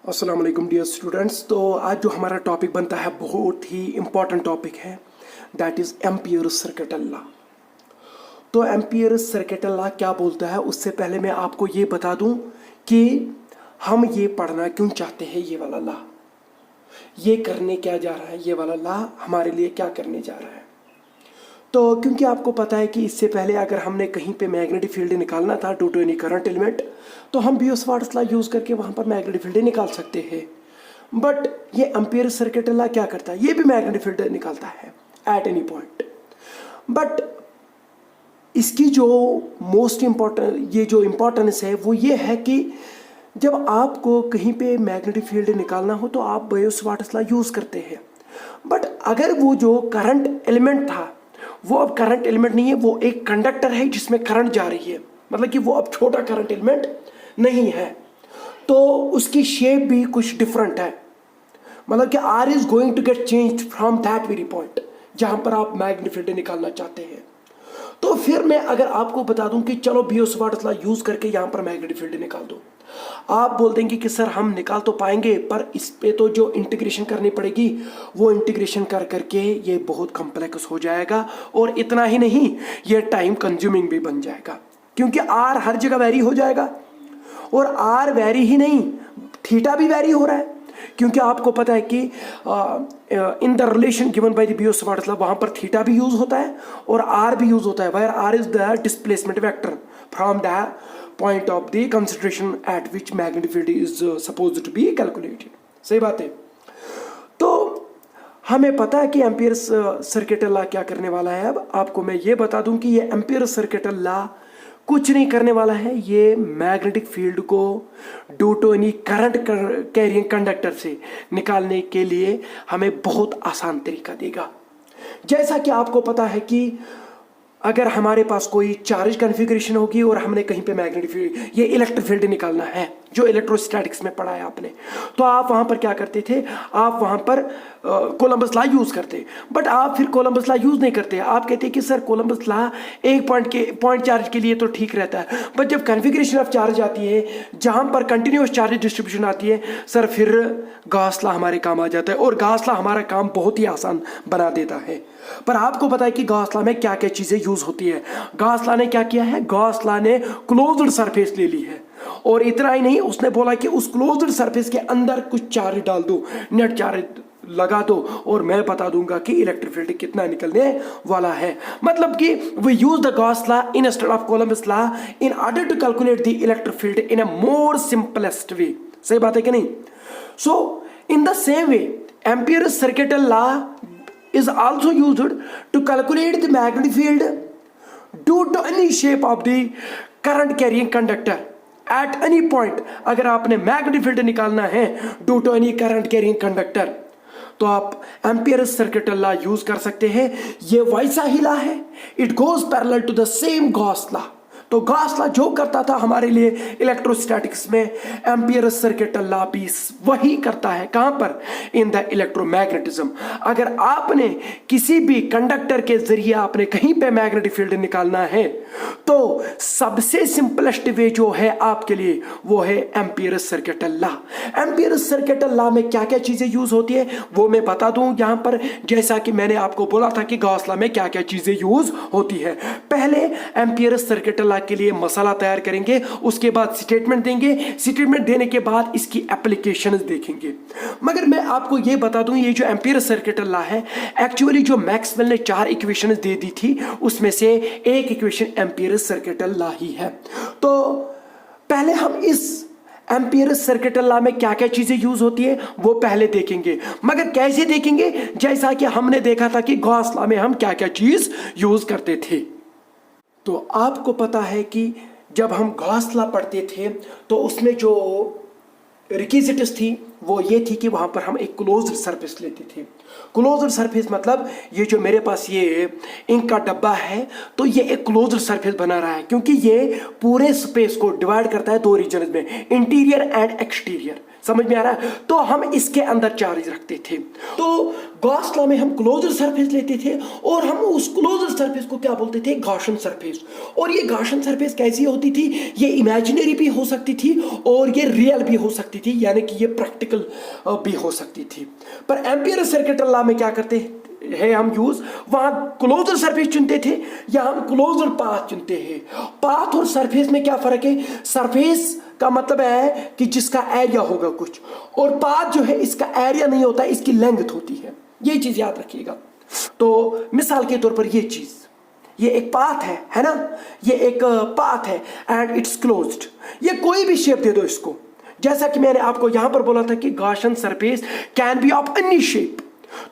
अस्सलाम वालेकुम dear students. तो आज जो हमारा टॉपिक बनता है बहुत ही इम्पॉर्टेंट टॉपिक है, that is amperes circuital law. तो एम्पियर्स सर्किटल लॉ क्या बोलता है, उससे पहले मैं आपको ये बता दूं कि हम ये पढ़ना क्यों चाहते हैं। ये वाला लॉ ये करने क्या जा रहा है, ये वाला लॉ हमारे लिए क्या करने जा रहा है। तो क्योंकि आपको पता है कि इससे पहले अगर हमने कहीं पे मैग्नेटिक फील्ड निकालना था due to any current element, तो हम बियोस-वार्ट्स लॉ यूज़ करके वहाँ पर मैग्नेटिक फील्ड निकाल सकते हैं। बट ये एम्पियर्स सर्किटल लॉ क्या करता है, ये भी मैग्नेटिक फील्ड निकालता है एट एनी पॉइंट। बट इसकी जो मोस्ट इम्पॉर्टेंट ये जो इम्पोर्टेंस है वो ये है कि जब आपको कहीं पे मैग्नेटिक फील्ड निकालना हो तो आप बियोस-वार्ट्स लॉ यूज़ करते हैं। बट अगर वो जो करंट एलिमेंट था वो अब करंट एलिमेंट नहीं है, वो एक कंडक्टर है जिसमें करंट जा रही है, मतलब कि वो अब छोटा करंट एलिमेंट नहीं है, तो उसकी शेप भी कुछ डिफरेंट है। मतलब कि R is going to get change from that very point जहां पर आप मैग्नेटिक फील्ड निकालना चाहते हैं। तो फिर मैं अगर आपको बता दूं कि चलो बियोस-वार्ट्स लॉ यूज करके यहां पर मैग्नेटिक फील्ड निकाल दो, आप बोल देंगे कि सर हम निकाल तो पाएंगे पर इस पे तो जो इंटीग्रेशन करनी पड़ेगी वो इंटीग्रेशन कर करके ये बहुत कॉम्प्लेक्स हो जाएगा, और इतना ही नहीं ये टाइम कंज्यूमिंग भी बन जाएगा, क्योंकि आर हर जगह वैरी हो जाएगा। और आर वैरी ही नहीं, थीटा भी वैरी हो रहा है, क्योंकि आपको पता है कि in the relation given by the Biot Savart's law वहां पर थीटा भी यूज होता है और आर भी यूज होता है, where R is the displacement vector from the point of the consideration at which magnetic field is supposed to be calculated. सही बात है। तो हमें पता है कि एम्पियर्स सर्किटल लॉ क्या करने वाला है। अब आपको मैं ये बता दूं कि ये एम्पियर्स सर्किटल लॉ कुछ नहीं करने वाला है, ये मैग्नेटिक फील्ड को due to any current carrying conductor से निकालने के लिए हमें बहुत आसान तरीका देगा। जैसा कि आपको पता है कि अगर हमारे पास कोई चार्ज कॉन्फ़िगरेशन होगी और हमने कहीं पे मैग्नेटिक फील्ड, ये इलेक्ट्रिक फील्ड निकालना है जो इलेक्ट्रोस्टैटिक्स में पढ़ा है आपने, तो आप वहां पर क्या करते थे, आप वहां पर कोलंबस लॉ यूज करते। बट आप फिर कोलंबस लॉ यूज नहीं करते, आप कहते हैं कि सर कोलंबस लॉ एक पॉइंट चार्ज के लिए तो ठीक रहता है, बट जब कॉन्फ़िगरेशन ऑफ चार्ज आती है जहां पर कंटिन्यूस चार्ज डिस्ट्रीब्यूशन आती है, सर फिर गॉस लॉ हमारे काम आ जाता है और गॉस लॉ हमारा काम बहुत ही आसान बना देता है। पर आपको पता है कि गॉस लॉ में क्या क्या चीजें यूज होती है। गॉस लॉ ने क्या किया है, गॉस लॉ ने क्लोज्ड सरफेस ले ली है, और इतना ही नहीं, उसने बोला कि उस क्लोज्ड सरफेस के अंदर कुछ चार्ज डाल दो, नेट चार्ज लगा दो, और मैं बता दूंगा कि इलेक्ट्रिक फील्ड कितना निकलने वाला है। मतलब कि we use the Gauss law instead of Coulomb's law in order to calculate the electric field in a more simplest way. सही बात है कि नहीं? So in the same way Ampere's circuital law is also used to calculate the magnetic field due to any shape of the current carrying conductor at any point। अगर आपने magnetic field निकालना है due to any current carrying conductor, तो आप amperes circuital law use कर सकते हैं। ये वैसा ही लॉ है, it goes parallel to the same Gauss law. तो गॉस लॉ जो करता था हमारे लिए इलेक्ट्रोस्टैटिक्स में, एम्पियर्स सर्किटल लॉ भी वही करता है। कहां पर? In the electromagnetism. अगर आपने किसी भी कंडक्टर के जरिए आपने कहीं पे मैग्नेटिक फील्ड निकालना है तो सबसे सिंपलेस्ट वे जो है आपके लिए वो है amperes circuital law. Amperes circuital law में क्या क्या चीजें यूज होती है वो मैं बता दूं यहां पर, जैसा कि मैंने आपको बोला था कि गॉस लॉ में क्या क्या चीजें यूज होती है। पहले एम्पियर्स सर्किटल लॉ के लिए मसाला तैयार करेंगे, उसके बाद स्टेटमेंट देंगे, स्टेटमेंट देने के बाद इसकी एप्लीकेशंस देखेंगे। मगर मैं आपको यह बता दूं ये जो एम्पियर्स सर्किटल लॉ है, एक्चुअली जो मैक्सवेल ने 4 इक्वेशंस दे दी थी उसमें से एक इक्वेशन एम्पियर्स सर्किटल लॉ ही है। तो पहले हम इस एम्पियर्स सर्किटल लॉ में क्या क्या चीजें यूज होती है वो पहले देखेंगे। मगर कैसे देखेंगे? जैसा कि हमने देखा था कि गॉस लॉ में हम क्या क्या चीज यूज करते थे। तो आपको पता है कि जब हम गॉस लॉ पढ़ते थे तो उसमें जो रिक्विजिट्स थी वो ये थी कि वहाँ पर हम एक क्लोज्ड सरफेस लेते थे। क्लोज्ड सरफेस मतलब ये जो मेरे पास ये इंक का डब्बा है, तो ये एक क्लोज्ड सरफेस बना रहा है, क्योंकि ये पूरे स्पेस को डिवाइड करता है 2 रीजन में, इंटीरियर एंड एक्सटीरियर। समझ में आ रहा है? तो हम इसके अंदर चार्ज रखते थे। तो गॉस लॉ में हम क्लोज्ड सरफेस लेते थे और हम उस क्लोज्ड सरफेस को क्या बोलते थे? Gaussian surface. और ये गॉसियन सरफेस कैसी होती थी? ये इमेजिनरी भी हो सकती थी और ये रियल भी हो सकती थी, यानी कि ये प्रैक्टिकल भी हो सकती थी। पर एम्पियर सर्किटल लॉ में क्या करते है हम यूज, वहां क्लोज्ड सरफेस चुनते थे या हम क्लोज्ड पाथ चुनते हैं। पाथ और सरफेस में क्या फर्क है? सरफेस का मतलब है कि जिसका एरिया होगा कुछ, और पाथ जो है इसका एरिया नहीं होता, इसकी लेंथ होती है। ये चीज याद रखिएगा। तो मिसाल के तौर पर ये चीज, ये एक पाथ है ना, ये एक पाथ है एंड इट्स क्लोज्ड। ये कोई भी शेप दे दो इसको, जैसा कि मैंने आपको यहां पर बोला था कि Gaussian surface can be of any shape.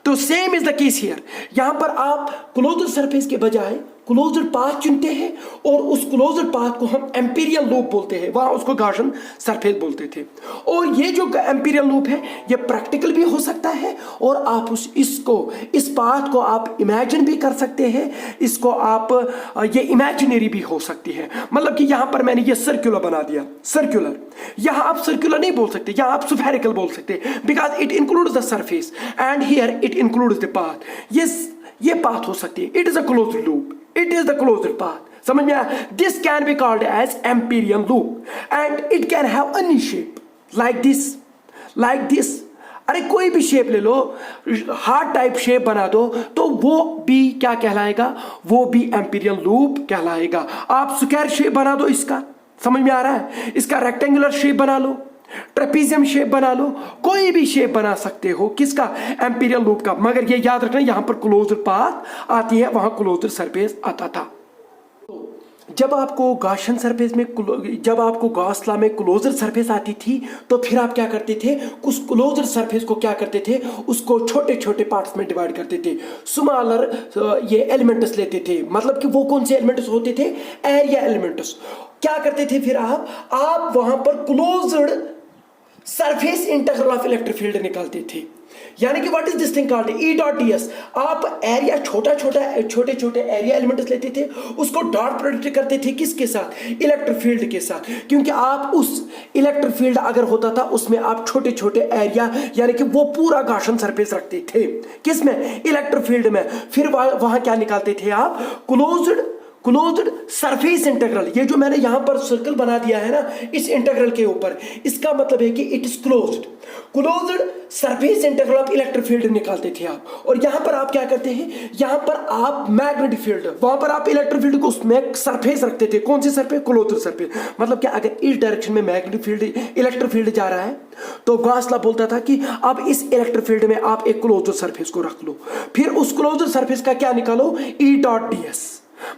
तो same is the case here. यहां पर आप क्लोज्ड सरफेस के बजाय क्लोज्ड पाथ चुनते हैं और उस क्लोज्ड पाथ को हम एम्पीरियल लूप बोलते हैं, वहां उसको गॉसियन सरफेस बोलते थे। और ये जो एम्पीरियल लूप है ये प्रैक्टिकल भी हो सकता है और आप इस पाथ को आप इमेजिन भी कर सकते हैं, इसको आप ये इमेजिनरी भी हो सकती है। मतलब कि यहां पर मैंने ये सर्कुलर बना दिया, सर्कुलर। यहां आप सर्कुलर नहीं बोल सकते, यहां आप स्फेरिकल बोल सकते, because it includes the surface and here it includes the path. ये पाथ हो सकती है, it is a closed loop, it is the closed path. समझ में आया? This can be called as Amperian loop and it can have any shape like this. अरे कोई भी शेप ले लो, हार्ट टाइप शेप बना दो तो वो भी क्या कहलाएगा? वो भी एम्पीरियल लूप कहलाएगा। आप स्क्वायर शेप बना दो इसका, समझ में आ रहा है? इसका रेक्टेंगुलर शेप बना लो, ट्रेपीजियम शेप बना लो, कोई भी शेप बना सकते हो। किसका? एम्पीरियल लूप का। मगर ये याद रखना, यहां पर क्लोज्ड पाथ आती है, वहां क्लोज्ड सरफेस आता था। जब आपको गॉसियन सरफेस में, जब आपको गॉस लॉ में क्लोज्ड सरफेस आती थी तो फिर आप क्या करते थे? उस क्लोज्ड सरफेस को क्या करते थे? उसको छोटे छोटे पार्ट्स में डिवाइड करते थे, स्मॉलर ये एलिमेंट्स लेते थे। मतलब कि वो कौन से एलिमेंट्स होते थे? Area elements. क्या करते थे फिर आप वहां पर closed surface integral of electric field निकालते थे। यानी कि what is this thing called? E dot D S. आप एरिया छोटे छोटे एरिया एलिमेंट्स लेते थे, उसको डॉट प्रोडक्ट करते थे किसके साथ? इलेक्ट्रिक फील्ड के साथ। क्योंकि आप उस इलेक्ट्रिक फील्ड अगर होता था उसमें आप छोटे छोटे एरिया, यानी कि वो पूरा गॉसियन सरफेस रखते थे। किसमें? इलेक्ट्रिक फील्ड में। फिर वहां क्या निकालते थे आप? Closed surface integral. ये जो मैंने यहां पर सर्कल बना दिया है ना, इस इंटीग्रल के ऊपर, इसका मतलब है कि it is closed surface integral of electric field निकालते थे आप। और यहां पर आप क्या करते हैं? यहां पर आप मैग्नेटिक फील्ड, वहां पर आप इलेक्ट्रिक फील्ड को उसमें सरफेस रखते थे। कौन सी सरफेस? Closed surface. मतलब क्या? अगर इस डायरेक्शन में मैग्नेटिक फील्ड, इलेक्ट्रिक फील्ड जा रहा है तो गॉस लॉ बोलता था कि अब इस इलेक्ट्रिक फील्ड में आप एक क्लोज्ड सरफेस को रख लो, फिर उस क्लोज्ड सरफेस का क्या निकालो? E dot D S.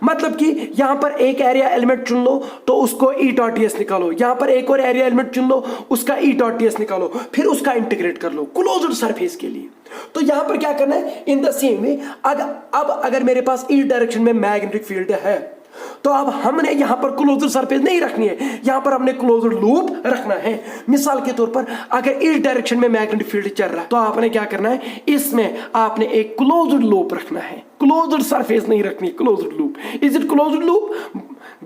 मतलब कि यहां पर एक एरिया एलिमेंट चुन लो तो उसको ई डॉट डी एस निकालो, यहां पर एक और एरिया एलिमेंट चुन लो, उसका ई डॉट डी एस निकालो, फिर उसका इंटीग्रेट कर लो क्लोज्ड सरफेस के लिए। तो यहां पर क्या करना है? इन द सेम वे, अब अगर मेरे पास इस डायरेक्शन में मैग्नेटिक फील्ड है तो अब हमने यहां पर क्लोज्ड सरफेस नहीं रखनी है, यहां पर हमने क्लोज्ड लूप रखना है। मिसाल के तौर पर अगर इस डायरेक्शन में मैग्नेटिक फील्ड चल रहा है तो आपने क्या करना है? इसमें आपने एक क्लोज्ड लूप रखना है, क्लोज्ड सरफेस नहीं रखनी, closed loop. Is it closed loop?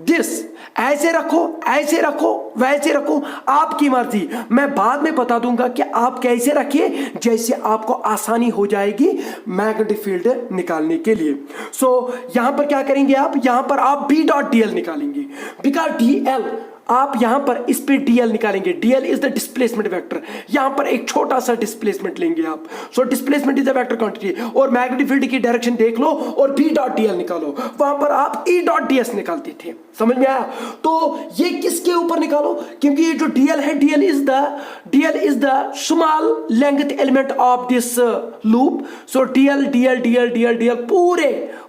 This ऐसे रखो, ऐसे रखो, वैसे रखो, आपकी मर्जी। मैं बाद में बता दूंगा कि आप कैसे रखिए, जैसे आपको आसानी हो जाएगी मैग्नेटिक फील्ड निकालने के लिए। सो यहां पर क्या करेंगे आप? यहां पर आप बी डॉट डी एल निकालेंगे, बिकॉज डी एल आप यहां पर इस पे डीएल निकालेंगे। DL is the displacement vector. यहां पर एक छोटा सा डिस्प्लेसमेंट लेंगे आप। So displacement is the vector quantity और मैग्नेटिक फील्ड की डायरेक्शन देख लो और बी डॉट डीएल निकालो। वहां पर आप ई डॉट डीएस निकालते थे। समझ में आया? तो ये किसके ऊपर निकालो? क्योंकि ये जो डीएल है, DL is the small length element of this loop. So DL DL DL DL DL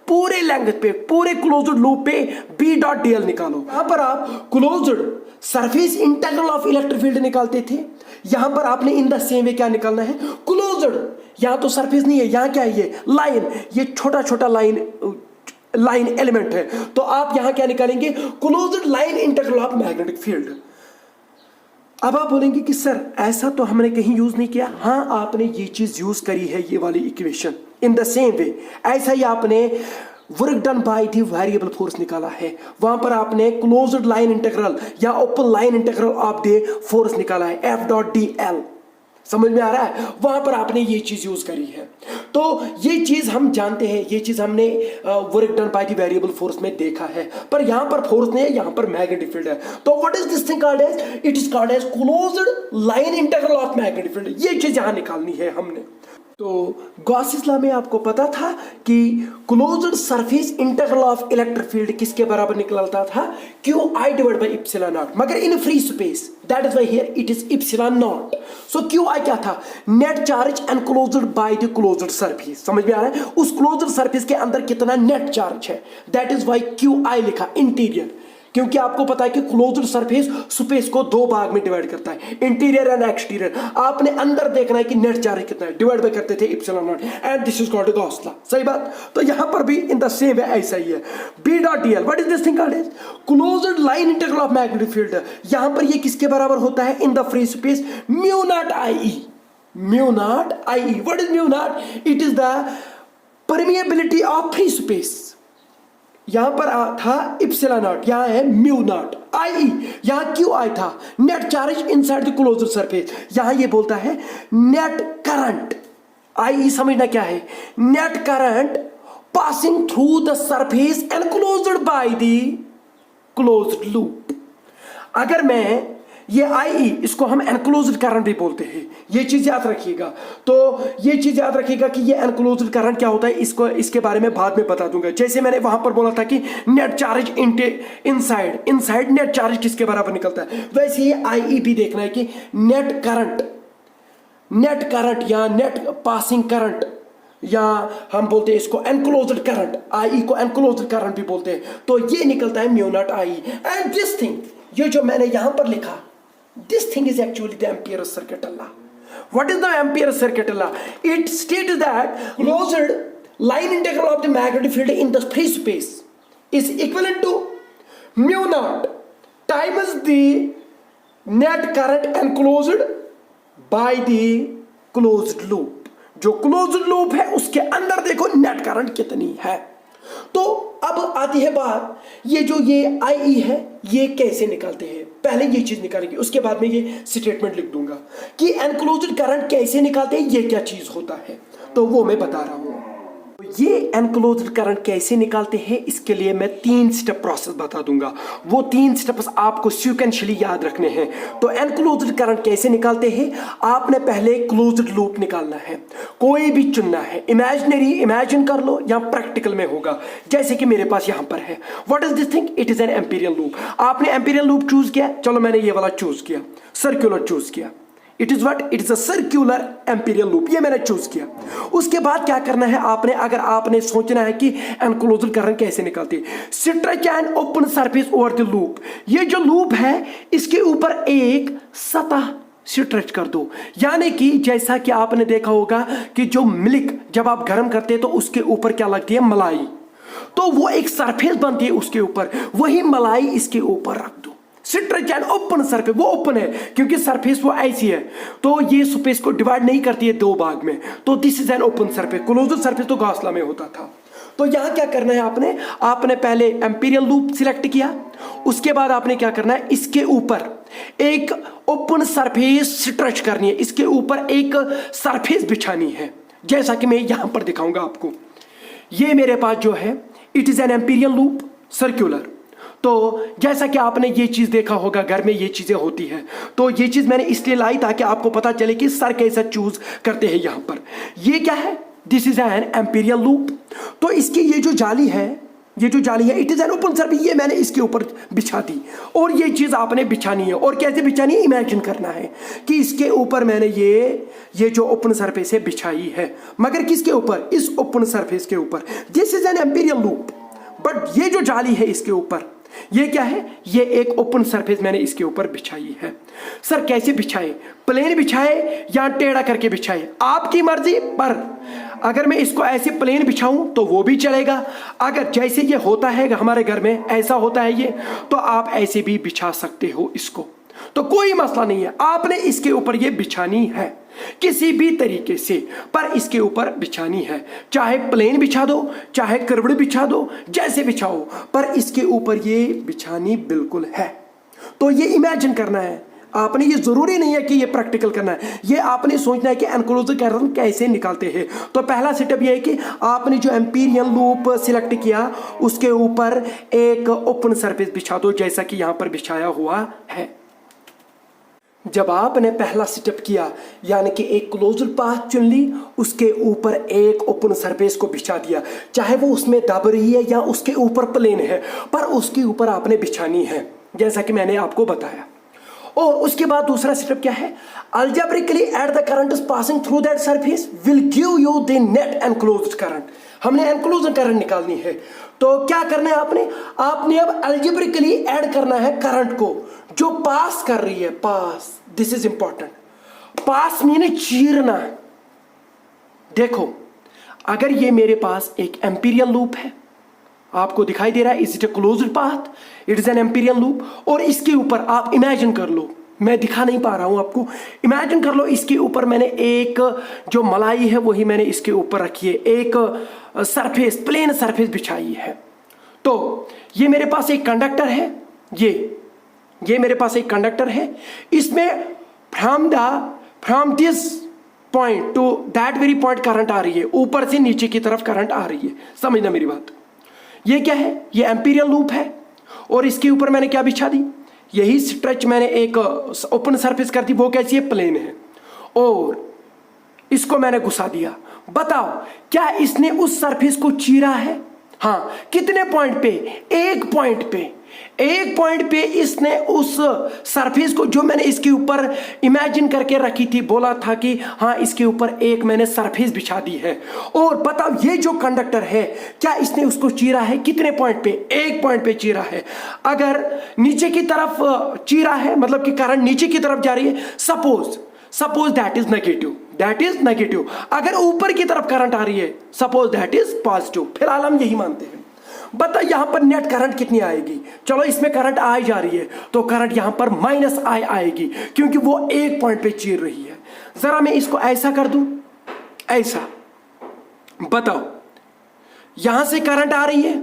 पूरे लेंथ पे, पूरे क्लोज्ड लूप पे बी डॉट डीएल निकालो। यहां पर आप closed surface integral of electric field निकालते थे, यहां पर आपने इन द सेम वे क्या निकालना है? क्लोज्ड। यहां तो सरफेस नहीं है, यहां क्या है? ये लाइन, ये छोटा छोटा लाइन एलिमेंट है। तो आप यहां क्या निकालेंगे? Closed line integral of magnetic field. अब आप बोलेंगे कि सर ऐसा तो हमने कहीं यूज नहीं किया। हाँ, आपने ये चीज यूज करी है, ये वाली इक्वेशन। इन द सेम वे ऐसा ही आपने work done by the variable force निकाला है, वहां पर आपने क्लोज्ड लाइन इंटीग्रल या open line integral of the force निकाला है, एफ डॉट डी एल। समझ में आ रहा है? वहां पर आपने ये चीज यूज करी है। तो ये चीज हम जानते हैं, ये चीज हमने work done by the variable force में देखा है, पर यहां पर फोर्स नहीं है, यहां पर मैग्नेटिक फील्ड है। तो what is this thing called as? It is called as closed line integral of magnetic field. ये चीज यहां निकालनी है हमने। तो गॉसिस लॉ में आपको पता था कि closed surface integral of electric field किसके बराबर निकलता था? Q I divide by epsilon naught, मगर in free space, that is why here it is epsilon naught. So Q I क्या था? Net charge enclosed by the closed surface. समझ में आ रहा है? उस क्लोज्ड सरफेस के अंदर कितना नेट चार्ज है, that is why Q I लिखा, इंटीरियर। क्योंकि आपको पता है कि क्लोज्ड सरफेस स्पेस को दो भाग में डिवाइड करता है, इंटीरियर एंड एक्सटीरियर। आपने अंदर देखना है कि नेट चार्ज कितना है, डिवाइड बाय करते थे epsilon not, and this is called Gauss law. सही बात? तो यहां पर भी इन द सेम वे ऐसा ही है। B dot D L, what is this thing called as? Closed line integral of magnetic field. यहां पर ये किसके बराबर होता है in the free space? Mu naught I E. Mu naught I E, what is mu naught? It is the permeability of free space. यहां पर था इप्सिलॉन नॉट, यहां है म्यू नॉट आई, यहां क्यू आई था net charge inside the closed surface. यहां ये बोलता है नेट करंट। आई समझना क्या है? Net current passing through the surface enclosed by the closed loop. अगर मैं ये आई, इसको हम एनक्लोज्ड करंट भी बोलते हैं, ये चीज याद रखिएगा। तो ये चीज याद रखिएगा कि ये एनक्लोज्ड करंट क्या होता है, इसको इसके बारे में बाद में बता दूंगा। जैसे मैंने वहां पर बोला था कि net charge inside net charge किसके बराबर निकलता है, वैसे ये आई भी देखना है कि नेट करंट या नेट पासिंग करंट, या हम बोलते हैं इसको एनक्लोज्ड करंट, आई को एनक्लोज्ड करंट भी बोलते हैं। तो ये निकलता है mu naught I. And this thing, ये जो मैंने यहां पर लिखा, this thing is actually the Ampere's circuital law. What is the Ampere's circuital law? It states that closed line integral of the magnetic field in the free space is equivalent to mu naught times the net current enclosed by the closed loop. जो closed loop है उसके अंदर देखो net current कितनी है। तो अब आती है बात, ये जो ये आई है ये कैसे निकालते हैं? पहले ये चीज निकालेंगे, उसके बाद में ये स्टेटमेंट लिख दूंगा कि एनक्लोज्ड करंट कैसे निकालते हैं, ये क्या चीज होता है, तो वो मैं बता रहा हूं। ये एनक्लोज्ड करंट कैसे निकालते हैं, इसके लिए मैं 3 स्टेप प्रोसेस बता दूंगा। वो 3 स्टेप्स आपको सीक्वेंशियली याद रखने हैं। तो एनक्लोज्ड करंट कैसे निकालते हैं? आपने पहले क्लोज्ड लूप निकालना है, कोई भी चुनना है, इमेजिनरी इमेजिन कर लो या प्रैक्टिकल में होगा, जैसे कि मेरे पास यहां पर है। What is this thing? It is an Amperian loop. आपने एम्पीरियल लूप चूज किया, चलो मैंने ये वाला चूज किया, सर्कुलर चूज किया। It is what? It is a circular Amperian loop, ये मैंने चूज किया। उसके बाद क्या करना है आपने? अगर आपने सोचना है कि एनक्लोज्ड करंट कैसे निकलती है, stretch and open surface over the loop. ये जो लूप है इसके ऊपर एक सतह स्ट्रेच कर दो, यानी कि जैसा कि आपने देखा होगा कि जो मिल्क जब आप गर्म करते हैं तो उसके ऊपर क्या लगती है? मलाई। तो वो एक सरफेस बनती है उसके ऊपर, वही मलाई इसके ऊपर रख दो। स्ट्रेच एंड ओपन सरफेस, वो ओपन है क्योंकि सरफेस वो ऐसी है, तो ये स्पेस को डिवाइड नहीं करती है दो भाग में, तो this is an open surface. Closed surface तो गॉस लॉ में होता था। तो यहां क्या करना है आपने पहले एम्पीरियल लूप सिलेक्ट किया, उसके बाद आपने क्या करना है, इसके ऊपर एक ओपन सरफेस स्ट्रेच करनी है, इसके ऊपर एक सरफेस बिछानी है, जैसा कि मैं यहां पर दिखाऊंगा आपको। ये मेरे पास जो है it is an Amperian loop circular. तो जैसा कि आपने ये चीज देखा होगा, घर में ये चीजें होती है, तो ये चीज मैंने इसलिए लाई ताकि आपको पता चले कि सर कैसा चूज करते हैं। यहां पर ये क्या है? This is an Amperian loop. तो इसकी ये जो जाली है it is an open surface, ये मैंने इसके ऊपर बिछा दी, और ये चीज आपने बिछानी है। और कैसे बिछानी है? इमेजिन करना है कि इसके ऊपर मैंने ये जो ओपन सरफेस है बिछाई है, मगर किसके ऊपर? इस ओपन सरफेस के ऊपर। This is an Amperian loop, but ये जो जाली है इसके ऊपर, ये क्या है? ये एक ओपन सरफेस मैंने इसके ऊपर बिछाई है। सर कैसे बिछाए? प्लेन बिछाए या टेढ़ा करके बिछाए? आपकी मर्जी। पर अगर मैं इसको ऐसे प्लेन बिछाऊं तो वो भी चलेगा, अगर जैसे ये होता है हमारे घर में ऐसा होता है ये, तो आप ऐसे भी बिछा सकते हो इसको, तो कोई मसला नहीं है। आपने इसके ऊपर ये बिछानी है किसी भी तरीके से, पर इसके ऊपर बिछानी है, चाहे प्लेन बिछा दो, चाहे कर्व्ड बिछा दो, जैसे बिछाओ, पर इसके ऊपर ये बिछानी बिल्कुल है। तो ये इमेजिन करना है, आपने ये जरूरी नहीं है कि ये प्रैक्टिकल करना है, ये आपने सोचना है कि एनक्लोज्ड करंट कैसे निकालते हैं। तो पहला स्टेप ये है कि आपने जो एम्पीरियल लूप सिलेक्ट किया उसके ऊपर एक ओपन सरफेस बिछा दो, जैसा कि यहां पर बिछाया हुआ है। जब आपने पहला स्टेप किया यानी कि एक क्लोज्ड पाथ चुन ली, उसके ऊपर एक ओपन सरफेस को बिछा दिया, चाहे वो उसमें दब रही है या उसके ऊपर प्लेन है, पर उसके ऊपर आपने बिछानी है जैसा कि मैंने आपको बताया। और उसके बाद दूसरा स्टेप क्या है, algebraically at the current is passing through that surface will give you the net enclosed current. हमने एनक्लोज्ड करंट निकालनी है, तो क्या करना है आपने अब अलजेब्रिकली ऐड करना है करंट को जो पास कर रही है, pass, this is important. Pass mean चीरना। देखो अगर ये मेरे पास एक एम्पीरियल लूप है, आपको दिखाई दे रहा है, is it a closed path, it is an Amperian loop, और इसके ऊपर आप इमेजिन कर लो, मैं दिखा नहीं पा रहा हूं आपको, इमेजिन कर लो इसके ऊपर मैंने एक जो मलाई है वही मैंने इसके ऊपर रखी है, एक सरफेस, प्लेन सरफेस बिछाई है। तो ये मेरे पास एक कंडक्टर है, ये मेरे पास एक कंडक्टर है, इसमें from this point to that very point current आ रही है, ऊपर से नीचे की तरफ करंट आ रही है। समझना मेरी बात। ये क्या है, ये एम्पीरियल लूप है और इसके ऊपर मैंने क्या बिछा दी, यही स्ट्रेच मैंने एक ओपन सरफेस कर दी, वो कैसी है, प्लेन है, और इसको मैंने घुसा दिया। बताओ क्या इसने उस सरफेस को चीरा है? हाँ, कितने पॉइंट पे, एक पॉइंट पे इसने उस सरफेस को, जो मैंने इसके ऊपर इमेजिन करके रखी थी, बोला था कि हाँ इसके ऊपर एक मैंने सरफेस बिछा दी है, और बताओ ये जो कंडक्टर है क्या इसने उसको चीरा है? कितने पॉइंट पे, एक पॉइंट पे चीरा है। अगर नीचे की तरफ चीरा है, मतलब कि करंट नीचे की तरफ जा रही है, सपोज दैट इज नेगेटिव। अगर ऊपर की तरफ करंट आ रही है, सपोज दैट इज पॉजिटिव। फिलहाल हम यही मानते हैं। बता यहां पर नेट करंट कितनी आएगी? चलो इसमें करंट आई जा रही है, तो करंट यहां पर -I आएगी, क्योंकि वो एक पॉइंट पे चीर रही है। जरा मैं इसको ऐसा कर दूं, ऐसा, बताओ यहां से करंट आ रही है,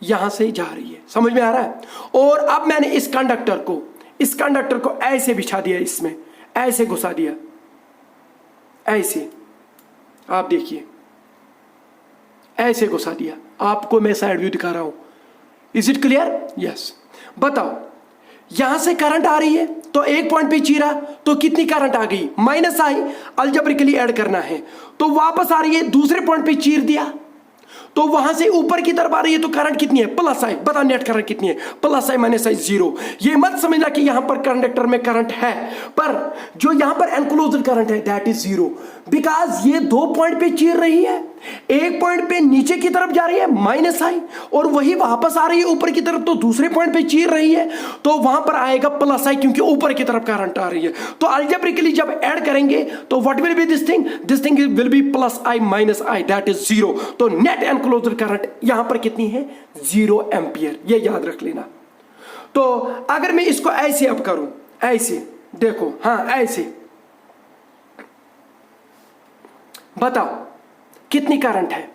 यहां से जा रही है, समझ में आ रहा है? और अब मैंने इस कंडक्टर को ऐसे बिछा दिया, इसमें ऐसे घुसा दिया, ऐसे, आप देखिए ऐसे घुसा दिया। आपको मैं साइड व्यू दिखा रहा हूं, इज इट क्लियर? यस। बताओ यहां से करंट आ रही है, तो एक पॉइंट पे चीरा, तो कितनी करंट आ गई? -I। अलजेब्रिकली ऐड करना है, तो वापस आ रही है, दूसरे पॉइंट पे चीर दिया, तो वहां से ऊपर की तरफ आ रही है, तो करंट कितनी है? +I। बताओ नेट करंट कितनी है? +I - 0। ये मत समझना कि यहां पर कंडक्टर में करंट है, पर जो यहां पर एनक्लोज्ड करंट है दैट इज 0, बिकॉज ये दो पॉइंट पे चीर रही है, एक पॉइंट पे नीचे की तरफ जा रही है -I, और वही वापस आ रही है ऊपर की तरफ, तो दूसरे पॉइंट पे चीर रही है, तो वहां पर आएगा +I, क्योंकि ऊपर की तरफ करंट आ रही है। तो अलजेब्रिकली जब ऐड करेंगे तो what will be this thing will be +I - I, that is 0। तो नेट एनक्लोज्ड करंट यहां पर कितनी है? 0 एम्पियर। ये याद रख लेना। तो अगर मैं इसको ऐसे अब करूं, ऐसे देखो, हाँ ऐसे, बताओ कितनी करंट है?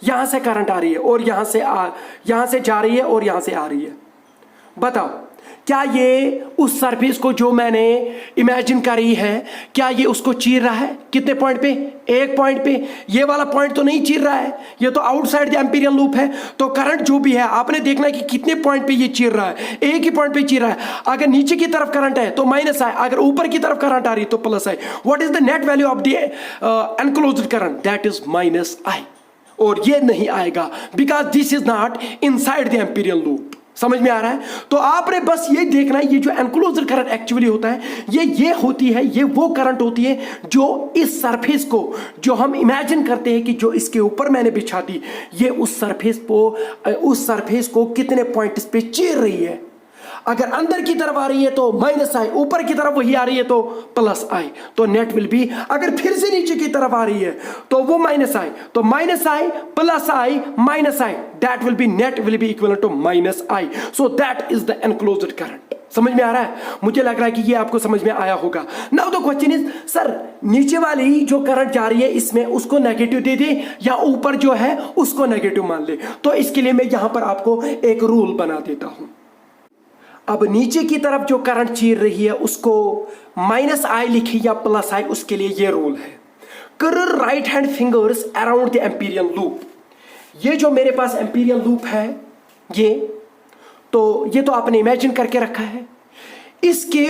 यहां से करंट आ रही है और यहां से जा रही है और यहां से आ रही है। बताओ क्या ये उस सरफेस को जो मैंने इमेजिन करी है, क्या ये उसको चीर रहा है? कितने पॉइंट पे? एक पॉइंट पे। ये वाला पॉइंट तो नहीं चीर रहा है, ये तो आउटसाइड द एम्पीरियल लूप है। तो करंट जो भी है आपने देखना है कि कितने पॉइंट पे ये चीर रहा है। एक ही पॉइंट पे चीर रहा है। अगर नीचे की तरफ करंट है तो -I, अगर ऊपर की तरफ करंट आ रही है तो +I। What is the net value of the enclosed current? That is -I। और ये नहीं आएगा because this is not inside the Amperian loop. समझ में आ रहा है? तो आपने बस ये देखना है, ये जो एनक्लोज्ड करंट एक्चुअली होता है, ये होती है, ये वो करंट होती है जो इस सरफेस को, जो हम इमेजिन करते हैं कि जो इसके ऊपर मैंने बिछा दी, ये उस सरफेस को कितने पॉइंट्स पे चीर रही है। अगर अंदर की तरफ आ रही है तो -I, ऊपर की तरफ वही आ रही है तो +I। तो नेट विल बी, अगर फिर से नीचे की तरफ आ रही है तो वो -I, तो -I + I, that will be, net will be equal to -I। So that is the enclosed current. समझ में आ रहा है? मुझे लग रहा है कि ये आपको समझ में आया होगा। Now the question is, sir नीचे वाली जो करंट जा रही है इसमें उसको नेगेटिव दे दे या ऊपर जो है उसको नेगेटिव मान ले? तो इसके लिए मैं यहां पर आपको एक रूल बना देता हूं। अब नीचे की तरफ जो करंट चीर रही है उसको माइनस आई लिखी या प्लस आई, उसके लिए ये रूल है, curl right hand fingers around the Amperian loop. ये जो मेरे पास एम्पीरियल लूप है ये तो आपने इमेजिन करके रखा है, इसके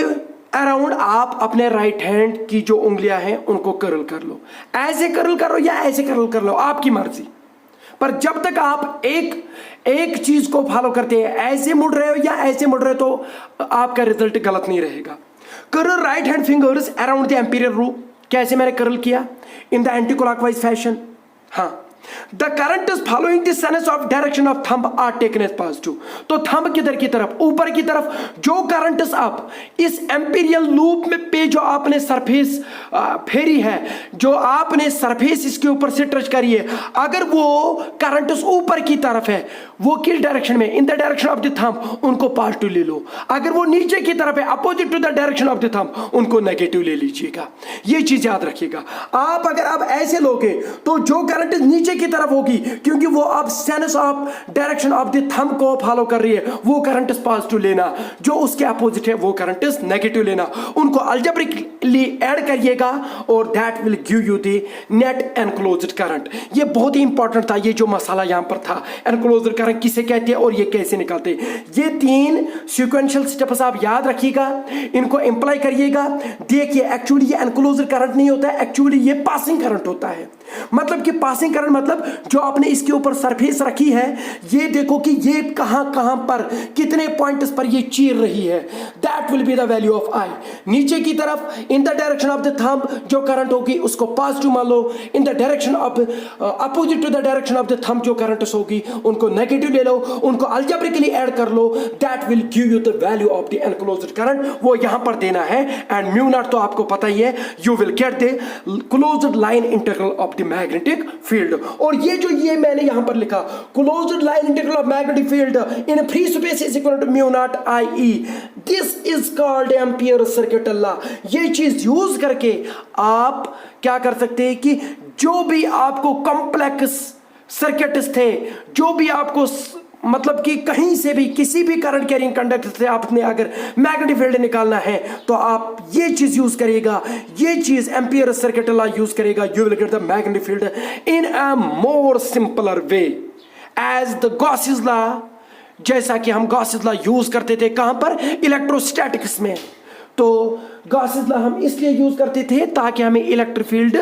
अराउंड आप अपने राइट हैंड की जो उंगलियां हैं उनको कर्ल कर लो, ऐसे कर्ल करो या ऐसे कर्ल कर लो, आपकी मर्जी। पर जब तक आप एक चीज को फॉलो करते हैं, ऐसे मुड़ रहे हो या ऐसे मुड़ रहे हो, तो आपका रिजल्ट गलत नहीं रहेगा। Curl right hand fingers around the Amperian loop. कैसे मैंने कर्ल किया? In the anti clockwise fashion. हाँ, the current is following the sense of direction of thumb are taken as positive. तो थंब किधर की तरफ? ऊपर की तरफ। जो करंट अब इस एम्पीरियल लूप में पे जो आपने सरफेस फेरी है, जो आपने सरफेस इसके ऊपर से टच करी है, अगर वो करंट ऊपर की तरफ है, वो किस डायरेक्शन में? In the direction of the thumb, उनको पॉजिटिव ले लो। अगर वो नीचे की तरफ है, opposite to the direction of the thumb, उनको नेगेटिव ले लीजिएगा। ये चीज याद रखिएगा। आप अगर आप ऐसे लोगे तो जो करंट नीचे की तरफ होगी, क्योंकि वो अब sense of direction of the thumb को फॉलो कर रही है, वो करंट पॉजिटिव लेना। जो उसके अपोजिट है वो करंट नेगेटिव लेना। उनको अलजेब्रिकली ऐड करिएगा और that will give you the net enclosed current. ये बहुत ही इंपॉर्टेंट था, ये जो मसाला यहां पर था। एनक्लोज्ड करंट किसे कहते हैं और ये कैसे निकालते हैं, ये 3 सीक्वेंशियल स्टेप्स आप याद रखिएगा, इनको इंप्लाई करिएगा। देखिए, एक्चुअली ये एनक्लोज्ड करंट नहीं होता है, एक्चुअली ये पासिंग करंट होता है। मतलब कि पासिंग करंट मतलब जो आपने इसके ऊपर सरफेस रखी है, ये देखो कि ये कहां कहां पर कितने पॉइंट्स पर ये चीर रही है, that will be the value of I. नीचे की तरफ in the direction of the thumb जो करंट होगी उसको पॉजिटिव मान लो, in the direction of opposite to the direction of the thumb जो करंट होगी उनको नेगेटिव ले लो, उनको अलजेब्रिकली ऐड कर लो, that will give you the value of the enclosed current. वो यहां पर देना है, एंड म्यू नॉट तो आपको पता ही है, you will get the closed line integral of the magnetic field. और ये मैंने यहां पर लिखा, closed line integral of magnetic field in free space is equal to mu naught I E. This is called Ampere circuit law. ये चीज use करके आप क्या कर सकते हैं कि जो भी आपको कॉम्प्लेक्स सर्किट्स थे, जो भी आपको मतलब कि कहीं से भी किसी भी करंट कैरिंग कंडक्टर से आपने अगर मैग्नेटिक फील्ड निकालना है तो आप ये चीज यूज करिएगा, ये चीज एम्पियर सर्किट लॉ यूज करेगा। You will get the magnetic field in a more simpler way as the Gauss's law. जैसा कि हम गॉसेस लॉ यूज करते थे कहां पर? इलेक्ट्रोस्टैटिक्स में। तो गॉसेस लॉ हम इसलिए यूज करते थे ताकि हमें इलेक्ट्रिक फील्ड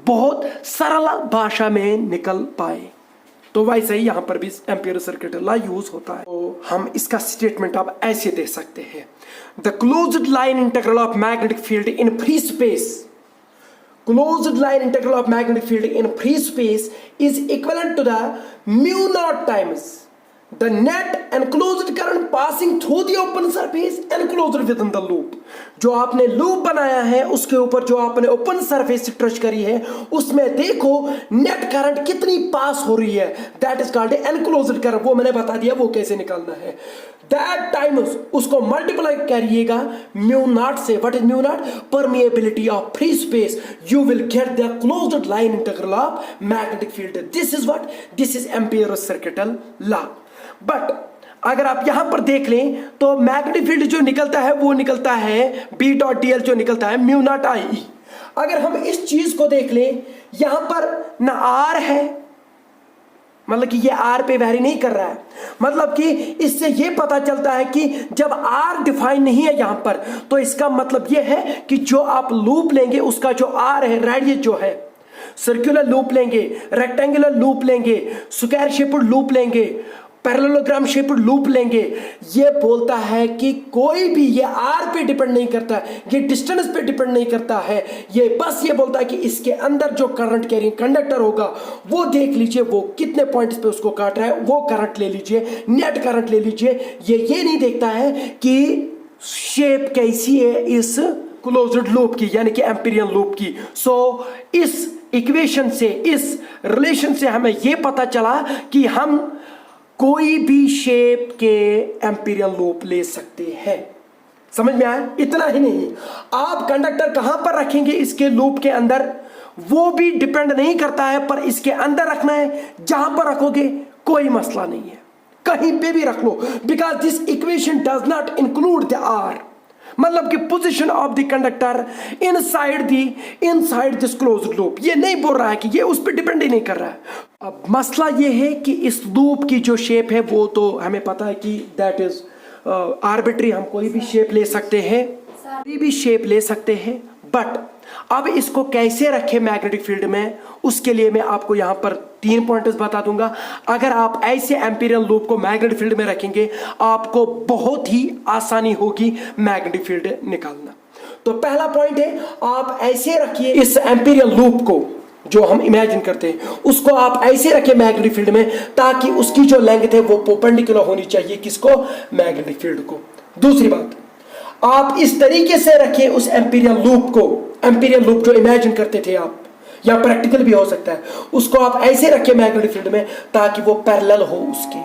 बहुत सरल भाषा में निकल पाए। तो वैसे ही यहां पर भी एम्पियर सर्किट लॉ यूज होता है। तो हम इसका स्टेटमेंट अब ऐसे दे सकते हैं, the closed line integral of magnetic field in free space, closed line integral of magnetic field in free space is equivalent to the mu naught times the net enclosed current passing through the open surface enclosed within the loop। जो आपने loop बनाया है उसके ऊपर जो आपने open surface touch करी है उसमें देखो नेट करंट कितनी पास हो रही है, that is called enclosed current. वो मैंने बता दिया वो कैसे निकालना है। दैट टाइम उसको मल्टीप्लाई करिएगा म्यू नॉट से। What is mu not? Permeability of free space. You will get the closed line integral of magnetic field. This is what? This is ampere circuit law. But अगर आप यहां पर देख लें तो मैग्नेटिक फील्ड जो निकलता है वो निकलता है बी डॉट डी एल, जो निकलता है म्यू नॉट आई ई। अगर हम इस चीज को देख लें, यहां पर ना आर है, मतलब कि ये आर पे वैरी नहीं कर रहा है, मतलब कि इससे ये पता चलता है कि जब आर डिफाइन नहीं है यहां पर तो इसका मतलब ये है कि जो आप लूप लेंगे उसका जो आर है, रेडियस जो है, सर्कुलर लूप लेंगे, रेक्टेंगुलर लूप लेंगे, स्क्वायर शेप्ड लूप लेंगे, पैरेललोग्राम शेप्ड लूप लेंगे, ये बोलता है कि कोई भी ये आर पे डिपेंड नहीं करता है, ये डिस्टेंस पे डिपेंड नहीं करता है, ये बस ये बोलता है कि इसके अंदर जो करंट कैरिंग कंडक्टर होगा वो देख लीजिए वो कितने पॉइंट्स पे उसको काट रहा है, वो करंट ले लीजिए, नेट करंट ले लीजिए। ये नहीं देखता है कि शेप कैसी है इस क्लोज्ड लूप की, यानी कि एम्पीरियल लूप की। सो इस इक्वेशन से, इस रिलेशन से हमें यह पता चला कि हम कोई भी शेप के एम्पीरियल लूप ले सकते हैं। समझ में आया? इतना ही नहीं, आप कंडक्टर कहां पर रखेंगे इसके लूप के अंदर वो भी डिपेंड नहीं करता है, पर इसके अंदर रखना है, जहां पर रखोगे कोई मसला नहीं है। कहीं पे भी रख लो, because this equation does not include the R, मतलब कि position of the conductor inside this closed loop. ये नहीं बोल रहा है कि ये उस पर डिपेंड ही नहीं कर रहा है। अब मसला ये है कि इस लूप की जो शेप है वो तो हमें पता है कि दैट इज आर्बिट्री, हम कोई भी शेप ले सकते हैं, कोई भी शेप ले सकते हैं, बट अब इसको कैसे रखें मैग्नेटिक फील्ड में, उसके लिए मैं आपको यहां पर 3 पॉइंट्स बता दूंगा। अगर आप ऐसे एम्पीरियल लूप को मैग्नेटिक फील्ड में रखेंगे, आपको बहुत ही आसानी होगी मैग्नेटिक फील्ड निकालना। तो पहला पॉइंट है, आप ऐसे रखिए इस एम्पीरियल लूप को, जो हम इमेजिन करते हैं उसको आप ऐसे रखें मैग्नेटिक फील्ड में, ताकि उसकी जो लेंथ है वो परपेंडिकुलर होनी चाहिए किसको, मैग्नेटिक फील्ड को। दूसरी बात, आप इस तरीके से रखें उस एम्पीरियल लूप को, एम्पीरियल लूप जो इमेजिन करते थे आप, या प्रैक्टिकल भी हो सकता है, उसको आप ऐसे रखें मैग्नेटिक फील्ड में ताकि वो पैरेलल हो उसके।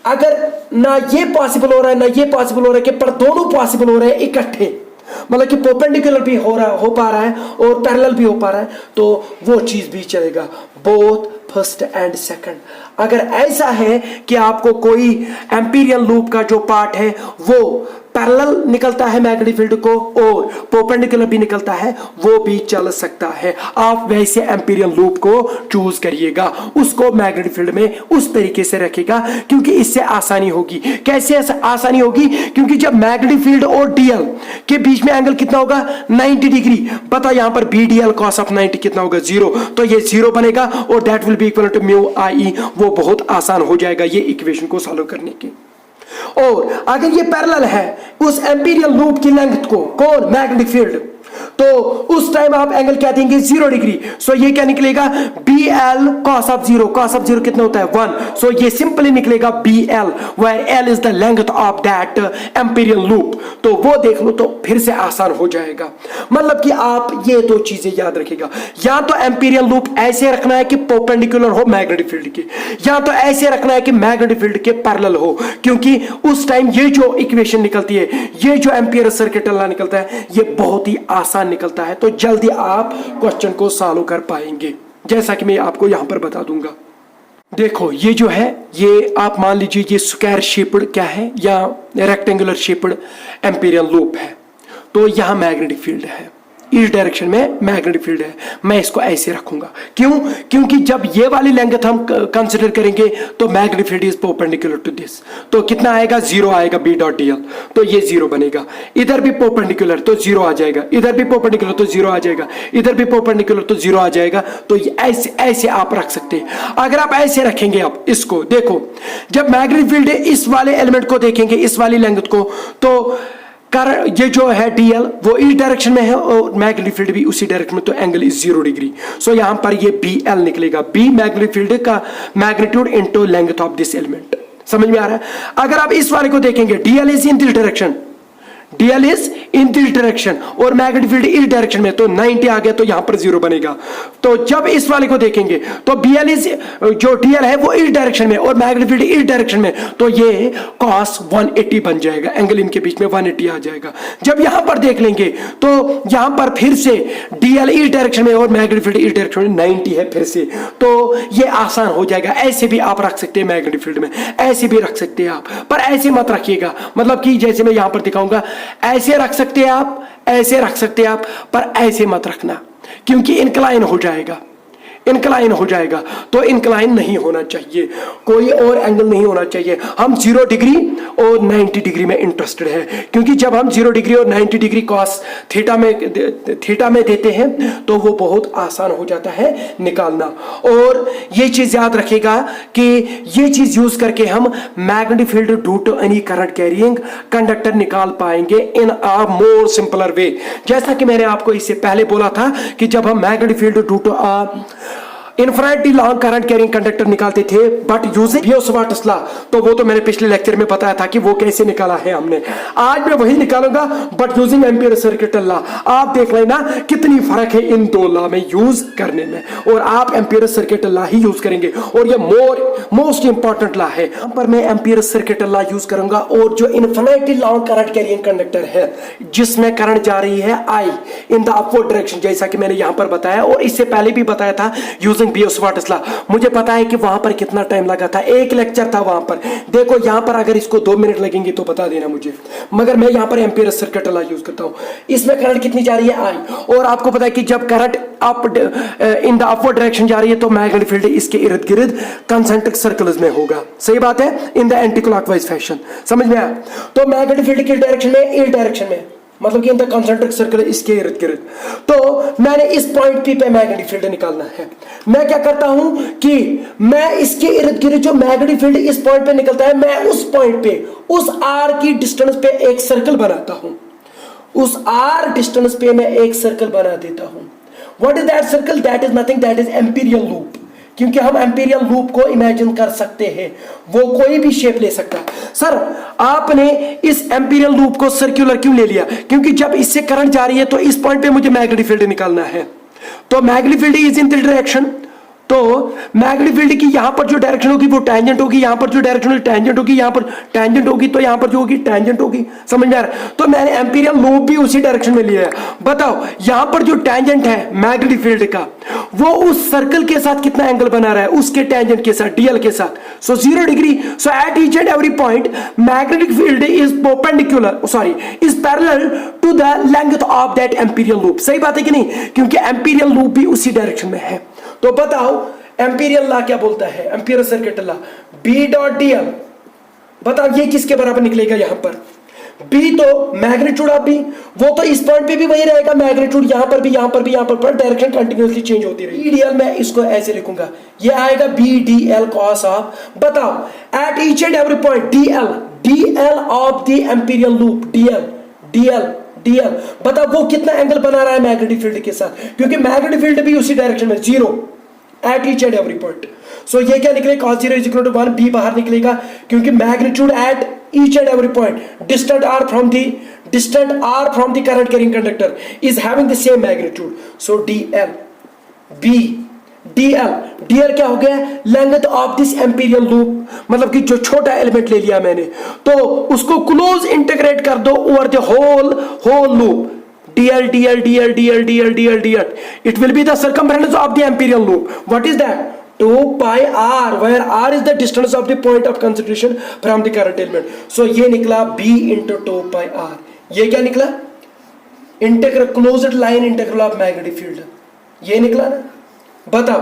अगर ना ये पॉसिबल हो रहा है ना ये पॉसिबल हो रहा है कि पर दोनों पॉसिबल हो रहे हैं इकट्ठे, मतलब कि परपेंडिकुलर भी हो पा रहा है और पैरेलल भी हो पा रहा है, तो वो चीज भी चलेगा, बोथ फर्स्ट एंड सेकंड। अगर ऐसा है कि आपको कोई एम्पीरियल लूप का जो पार्ट है वो पैरेलल निकलता है मैग्नेटिक फील्ड को और परपेंडिकुलर भी निकलता है, वो भी चल सकता है। आप वैसे एम्पीरियल लूप को चूज करिएगा, उसको मैग्नेटिक फील्ड में उस तरीके से रखेगा, क्योंकि इससे आसानी होगी। कैसे आसानी होगी, क्योंकि जब मैग्नेटिक फील्ड और डीएल के बीच में एंगल कितना होगा, 90 डिग्री। पता यहां पर B D L cos of 90 कितना होगा, 0, तो ये 0 बनेगा और that will be equal to mu I E. वो बहुत आसान हो जाएगा ये इक्वेशन को सॉल्व करने के। और अगर ये पैरेलल है उस एम्पीरियल लूप की लेंथ को, कौन, मैग्नेटिक फील्ड, तो उस टाइम आप एंगल क्या देंगे, 0 डिग्री। सो ये क्या निकलेगा, B L cos of 0, cos of 0 कितना होता है, 1। सो ये सिंपली निकलेगा B L, where L is the length of that Amperian loop. तो वो देख लो तो फिर से आसान हो जाएगा। मतलब कि आप ये 2 चीजें याद रखिएगा, या तो एम्पीरियल लूप ऐसे रखना है कि परपेंडिकुलर हो मैग्नेटिक फील्ड के, या तो ऐसे रखना है कि मैग्नेटिक फील्ड के पैरेलल हो, क्योंकि उस टाइम ये जो इक्वेशन निकलती है, ये जो एम्पीयर सर्किट लॉ निकलता है, ये बहुत ही आसान निकलता है। तो जल्दी आप क्वेश्चन को सॉल्व कर पाएंगे, जैसा कि मैं आपको यहां पर बता दूंगा। देखो ये जो है, ये आप मान लीजिए ये स्क्वायर शेप्ड क्या है या रेक्टेंगुलर शेप्ड एम्पीरियल लूप है। तो यहां मैग्नेटिक फील्ड है, इस डायरेक्शन में मैग्नेटिक फील्ड है। मैं इसको ऐसे रखूंगा, क्यों, क्योंकि जब ये वाली लेंथ हम कंसीडर करेंगे तो magnetic field is perpendicular to this, तो कितना आएगा, 0 आएगा बी डॉट डी एल, तो ये 0 बनेगा। इधर भी परपेंडिकुलर तो 0 आ जाएगा, इधर भी परपेंडिकुलर तो 0 आ जाएगा, इधर भी परपेंडिकुलर तो 0 आ जाएगा। तो ये ऐसे आप रख सकते हैं। अगर आप ऐसे रखेंगे, आप इसको देखो, जब मैग्नेटिक फील्ड इस वाले एलिमेंट को देखेंगे, इस वाली लेंथ को, तो ये जो है डीएल वो इस डायरेक्शन में है और मैग्नेटिक फील्ड भी उसी डायरेक्शन में, तो एंगल इज 0 डिग्री। सो यहां पर ये बी एल निकलेगा, बी मैग्नेटिक फील्ड का magnitude into length of this element. समझ में आ रहा है। अगर आप इस वाले को देखेंगे, DL is in this direction, DL is in this direction और मैग्नेटिक फील्ड इस डायरेक्शन में, तो 90 आ गया, तो यहां पर 0 बनेगा। तो जब इस वाले को देखेंगे तो बीएल इज, जो डीएल है वो इस डायरेक्शन में और मैग्नेटिक फील्ड इस डायरेक्शन में, तो ये cos 180 बन जाएगा, एंगल इनके बीच में 180 आ जाएगा। जब यहां पर देख लेंगे तो यहां पर फिर से डीएल इस डायरेक्शन में और मैग्नेटिक फील्ड इस डायरेक्शन में 90 है फिर से, तो ये आसान हो जाएगा। ऐसे भी आप रख सकते हैं मैग्नेटिक फील्ड में, ऐसे भी रख सकते हैं आप, पर ऐसे मत रखिएगा, मतलब कि जैसे मैं यहां पर दिखाऊंगा, ऐसे रख सकते हैं आप, ऐसे रख सकते हैं आप, पर ऐसे मत रखना, क्योंकि इनक्लाइन हो जाएगा, इनक्लाइन हो जाएगा। तो इनक्लाइन नहीं होना चाहिए, कोई और एंगल नहीं होना चाहिए। हम 0 डिग्री और 90 डिग्री में इंटरेस्टेड है, क्योंकि जब हम 0 डिग्री और 90 डिग्री कॉस थीटा में देते हैं तो वो बहुत आसान हो जाता है निकालना। और ये चीज याद रखिएगा कि ये चीज यूज करके हम magnetic field due to any current carrying conductor निकाल पाएंगे इन अ मोर सिंपलर वे। जैसा कि मैंने आपको इससे पहले बोला था कि जब हम magnetic field due to infinity long current carrying conductor निकालते थे बट यूजिंग बियोट-सवार्ट्स लॉ, तो वो तो मैंने पिछले लेक्चर में बताया था कि वो कैसे निकाला है हमने। आज मैं वही निकालूंगा but using ampere circuit law. आप देख लेना कितनी फर्क है इन 2 लॉ में यूज करने में, और आप एम्पीयर सर्किट लॉ ही यूज करेंगे, और ये मोस्ट इंपॉर्टेंट लॉ है। यहाँ पर मैं एम्पीयर सर्किट लॉ यूज करूंगा, और जो infinity long current carrying conductor है जिसमें करंट जा रही है आई इन द अपवर्ड डायरेक्शन, जैसा कि मैंने यहाँ पर बताया और इससे पहले भी बताया था, यूजिंग यूजिंग बियोट लॉ। मुझे पता है कि वहां पर कितना टाइम लगा था, एक लेक्चर था वहां पर। देखो यहां पर अगर इसको 2 मिनट लगेंगे तो बता देना मुझे, मगर मैं यहां पर एम्पियर सर्किट लॉ यूज करता हूं। इसमें करंट कितनी जा रही है, आई। और आपको पता है कि जब current up in the upward direction जा रही है तो मैग्नेटिक फील्ड इसके इर्द गिर्द कंसेंट्रिक सर्कल्स में होगा। सही बात है, in the anti clockwise fashion. समझ में आया? तो मैग्नेटिक फील्ड किस डायरेक्शन में, इस डायरेक्शन में, मतलब कि इन द कंसेंट्रिक सर्कल इसके इर्द गिर्द। तो मैंने इस पॉइंट पी पे मैग्नेटिक फील्ड निकालना है। मैं क्या करता हूं कि मैं इसके इर्द गिर्द जो मैग्नेटिक फील्ड इस पॉइंट पे निकलता है, मैं उस पॉइंट पे, उस आर की डिस्टेंस पे एक सर्कल बनाता हूं। उस आर डिस्टेंस पे मैं एक सर्कल बना देता हूं। What is that circle? That is nothing, that is Amperian loop. क्योंकि हम एम्पीरियल लूप को इमेजिन कर सकते हैं, वो कोई भी शेप ले सकता है। सर आपने इस एम्पीरियल लूप को सर्कुलर क्यों ले लिया? क्योंकि जब इससे करंट जा रही है तो इस पॉइंट पे मुझे मैग्नेटिक फील्ड निकालना है। तो magnetic field is in the direction, तो मैग्नेटिक फील्ड की यहां पर जो डायरेक्शन होगी वो टैंजेंट होगी, यहां पर जो डायरेक्शन होगी टैंजेंट होगी, यहां पर टैंजेंट होगी, तो यहां पर जो होगी टैंजेंट होगी। समझ में आ रहा है? तो मैंने एम्पीरियल लूप भी उसी डायरेक्शन में लिया है। बताओ यहां पर जो टैंजेंट है मैग्नेटिक फील्ड का, वो उस सर्कल के साथ कितना एंगल बना रहा है, उसके टैंजेंट के साथ, डीएल के साथ। So 0 degree. So at each and every point magnetic field is perpendicular, sorry is parallel to the length of that Amperian loop. सही बात है कि नहीं? क्योंकि एम्पीरियल लूप भी उसी डायरेक्शन में है। तो बताओ एम्पीरियल लॉ क्या बोलता है, amperian circuit law, B dot dl. बताओ ये किसके बराबर निकलेगा? यहां पर बी तो मैग्नीट्यूड ऑफ बी, वो तो इस पॉइंट पे भी वही रहेगा मैग्नीट्यूड, यहां पर भी, यहां पर भी, यहां पर डायरेक्शन कंटिन्यूअसली चेंज होती रहेगी। डीएल मैं इसको ऐसे लिखूंगा, ये आएगा B D L cos of. बताओ at each and every point DL, DL of the Amperian loop, DL DL DL. बताओ वो कितना एंगल बना रहा है मैग्नेटिक फील्ड के साथ, क्योंकि मैग्नेटिक फील्ड भी उसी डायरेक्शन में, 0 at each and every point. So ये क्या निकलेगा? cos 0 is equal to 1, B बाहर निकलेगा क्योंकि magnitude at each and every point distant R from the current carrying conductor is having the same magnitude. So DL B DL, DL क्या हो गया? Length of this Amperian loop, मतलब कि जो छोटा एलिमेंट ले लिया मैंने तो उसको क्लोज इंटीग्रेट कर दो over the whole loop. dl dl dl dl dl dl dl, it will be the circumference of the imperial loop. What is that? 2 pi r, where r is the distance of the point of concentration from the current element. So ये निकला b into 2 pi r। ये क्या निकला? Integral, closed line integral of magnetic field, ये निकला ना। बताओ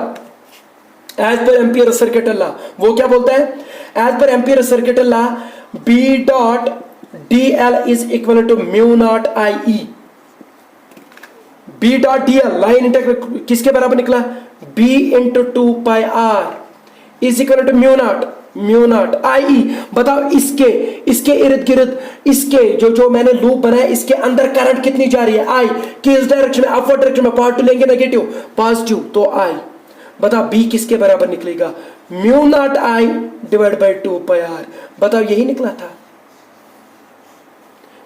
as पर एम्पियर सर्किट लॉ वो क्या बोलता है? एज पर Ampere circuit law b dot dl is equal to mu naught I E. B dot DL line integral किसके बराबर निकला? b into 2 pi R is equal to mu naught I E. बताओ इसके इर्द गिर्द, इसके जो मैंने लूप बनाया, इसके अंदर करंट कितनी जा रही है? आई। किस डायरेक्शन में? अपवर्ड डायरेक्शन में। पार्ट टू लेंगे नेगेटिव, पॉजिटिव, तो आई। बताओ बी किसके बराबर निकलेगा? Mu naught I divide by 2 pi r. बताओ यही निकला था।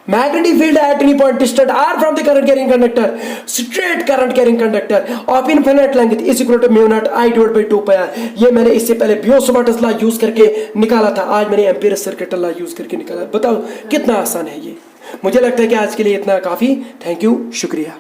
Magnetic field at any point distant r from the current carrying conductor, straight current carrying conductor of infinite length is equal to mu naught I divided by 2 pi r। ये मैंने इससे पहले बियोट law use करके निकाला था, आज मैंने ampere circuit law use करके निकाला। बताओ कितना आसान है ये। मुझे लगता है कि आज के लिए इतना काफी। थैंक यू, शुक्रिया।